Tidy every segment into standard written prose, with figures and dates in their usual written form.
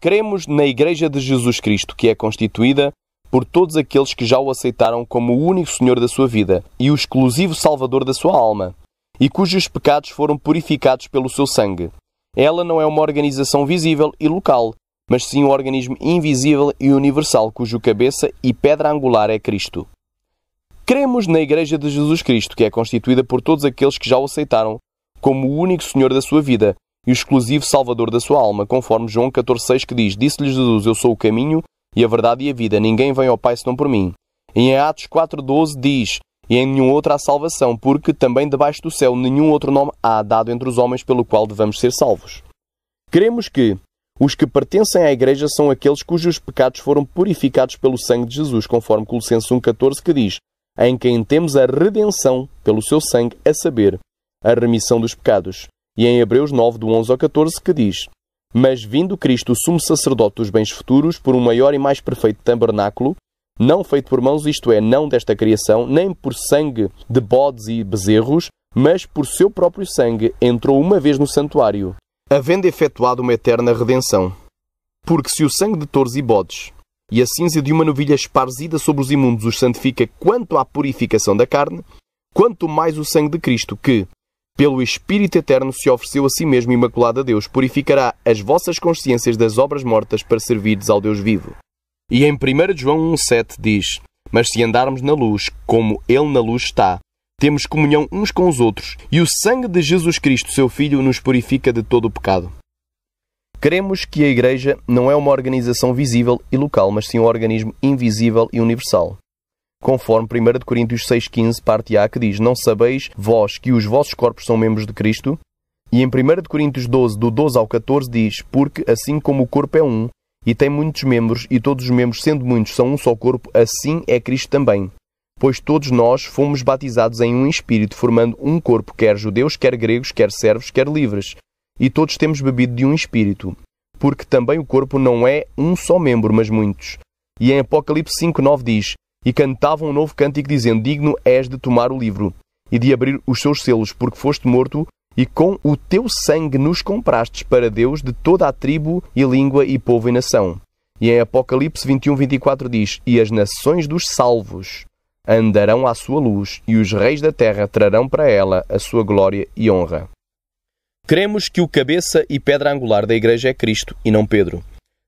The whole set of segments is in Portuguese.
Cremos na Igreja de Jesus Cristo, que é constituída por todos aqueles que já o aceitaram como o único Senhor da sua vida e o exclusivo Salvador da sua alma, e cujos pecados foram purificados pelo seu sangue. Ela não é uma organização visível e local, mas sim um organismo invisível e universal, cujo cabeça e pedra angular é Cristo. Cremos na Igreja de Jesus Cristo, que é constituída por todos aqueles que já o aceitaram como o único Senhor da sua vida e o exclusivo Salvador da sua alma, conforme João 14,6, que diz: Disse-lhe Jesus, eu sou o caminho e a verdade e a vida, ninguém vem ao Pai senão por mim. E em Atos 4,12 diz: E em nenhum outro há salvação, porque também debaixo do céu nenhum outro nome há dado entre os homens pelo qual devamos ser salvos. Cremos que os que pertencem à Igreja são aqueles cujos pecados foram purificados pelo sangue de Jesus, conforme Colossenses 1,14, que diz: Em quem temos a redenção pelo seu sangue, a saber, a remissão dos pecados. E em Hebreus 9, do 11 ao 14, que diz: Mas vindo Cristo, o sumo sacerdote dos bens futuros, por um maior e mais perfeito tabernáculo, não feito por mãos, isto é, não desta criação, nem por sangue de bodes e bezerros, mas por seu próprio sangue, entrou uma vez no santuário, havendo efetuado uma eterna redenção. Porque se o sangue de touros e bodes e a cinza de uma novilha esparzida sobre os imundos os santifica quanto à purificação da carne, quanto mais o sangue de Cristo, que, pelo Espírito Eterno, se ofereceu a si mesmo imaculado a Deus, purificará as vossas consciências das obras mortas para servirdes ao Deus vivo. E em 1 João 1,7 diz: Mas se andarmos na luz, como Ele na luz está, temos comunhão uns com os outros, e o sangue de Jesus Cristo, seu Filho, nos purifica de todo o pecado. Cremos que a Igreja não é uma organização visível e local, mas sim um organismo invisível e universal. Conforme 1 Coríntios 6,15, parte A, que diz: Não sabeis vós que os vossos corpos são membros de Cristo? E em 1 Coríntios 12, do 12 ao 14, diz: Porque assim como o corpo é um, e tem muitos membros, e todos os membros, sendo muitos, são um só corpo, assim é Cristo também. Pois todos nós fomos batizados em um Espírito, formando um corpo, quer judeus, quer gregos, quer servos, quer livres. E todos temos bebido de um Espírito. Porque também o corpo não é um só membro, mas muitos. E em Apocalipse 5,9 diz: E cantavam um novo cântico, dizendo: Digno és de tomar o livro, e de abrir os seus selos, porque foste morto, e com o teu sangue nos comprastes para Deus de toda a tribo e língua e povo e nação. E em Apocalipse 21,24 diz: E as nações dos salvos andarão à sua luz, e os reis da terra trarão para ela a sua glória e honra. Cremos que o cabeça e pedra angular da Igreja é Cristo, e não Pedro,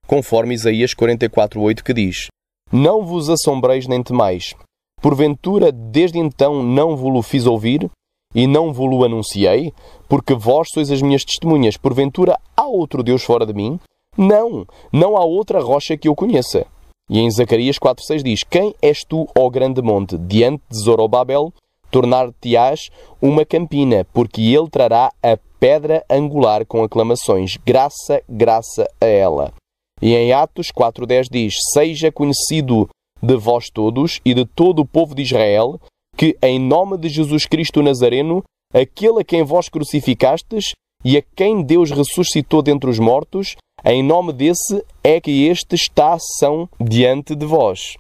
conforme Isaías 44,8, que diz: Não vos assombreis nem temais. Porventura, desde então não vos-lo fiz ouvir, e não vos-lo anunciei, porque vós sois as minhas testemunhas. Porventura, há outro Deus fora de mim? Não, não há outra rocha que eu conheça. E em Zacarias 4,6 diz: Quem és tu, ó grande monte? Diante de Zorobabel, tornar-te-ás uma campina, porque ele trará a pedra angular com aclamações. Graça, graça a ela. E em Atos 4,10 diz: Seja conhecido de vós todos e de todo o povo de Israel, que em nome de Jesus Cristo Nazareno, aquele a quem vós crucificastes e a quem Deus ressuscitou dentre os mortos, em nome desse é que este está são diante de vós.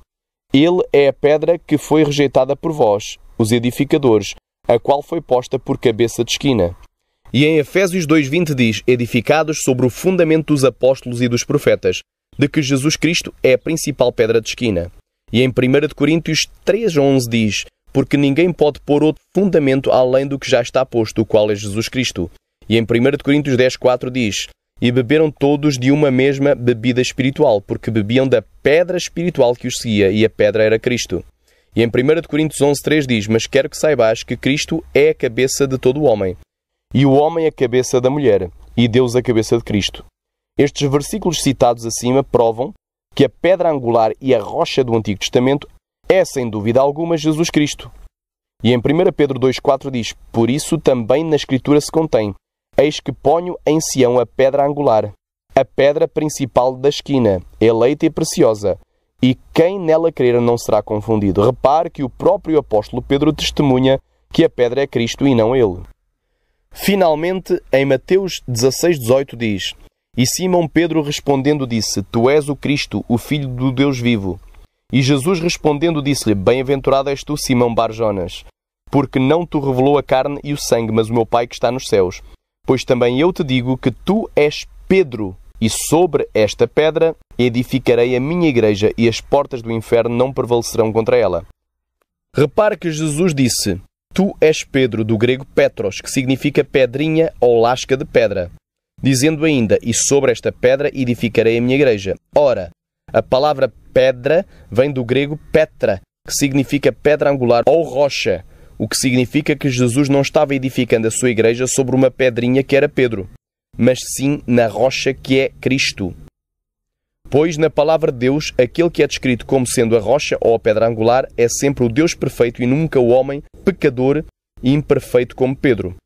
Ele é a pedra que foi rejeitada por vós, os edificadores, a qual foi posta por cabeça de esquina. E em Efésios 2,20 diz: Edificados sobre o fundamento dos apóstolos e dos profetas, de que Jesus Cristo é a principal pedra de esquina. E em 1 Coríntios 3,11 diz: Porque ninguém pode pôr outro fundamento além do que já está posto, o qual é Jesus Cristo. E em 1 Coríntios 10,4 diz: E beberam todos de uma mesma bebida espiritual, porque bebiam da pedra espiritual que os seguia, e a pedra era Cristo. E em 1 Coríntios 11,3 diz: Mas quero que saibais que Cristo é a cabeça de todo o homem, e o homem a cabeça da mulher, e Deus a cabeça de Cristo. Estes versículos citados acima provam que a pedra angular e a rocha do Antigo Testamento é, sem dúvida alguma, Jesus Cristo. E em 1 Pedro 2,4 diz: Por isso também na Escritura se contém: Eis que ponho em Sião a pedra angular, a pedra principal da esquina, eleita e preciosa, e quem nela crer não será confundido. Repare que o próprio apóstolo Pedro testemunha que a pedra é Cristo e não ele. Finalmente, em Mateus 16,18 diz: E Simão Pedro respondendo disse: Tu és o Cristo, o Filho do Deus vivo. E Jesus respondendo disse-lhe: Bem-aventurado és tu, Simão Bar-Jonas, porque não te revelou a carne e o sangue, mas o meu Pai que está nos céus. Pois também eu te digo que tu és Pedro, E sobre esta pedra edificarei a minha igreja, e as portas do inferno não prevalecerão contra ela. Repare que Jesus disse: Tu és Pedro, do grego Petros, que significa pedrinha ou lasca de pedra. Dizendo ainda: E sobre esta pedra edificarei a minha igreja. Ora, a palavra pedra vem do grego Petra, que significa pedra angular ou rocha, o que significa que Jesus não estava edificando a sua igreja sobre uma pedrinha que era Pedro, mas sim na rocha que é Cristo. Pois na palavra de Deus, aquele que é descrito como sendo a rocha ou a pedra angular é sempre o Deus perfeito e nunca o homem pecador e imperfeito como Pedro,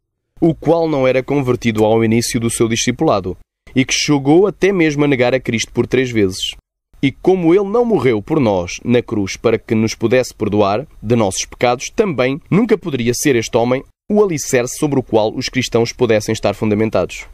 o qual não era convertido ao início do seu discipulado, e que chegou até mesmo a negar a Cristo por 3 vezes. E como ele não morreu por nós na cruz para que nos pudesse perdoar de nossos pecados, também nunca poderia ser este homem o alicerce sobre o qual os cristãos pudessem estar fundamentados.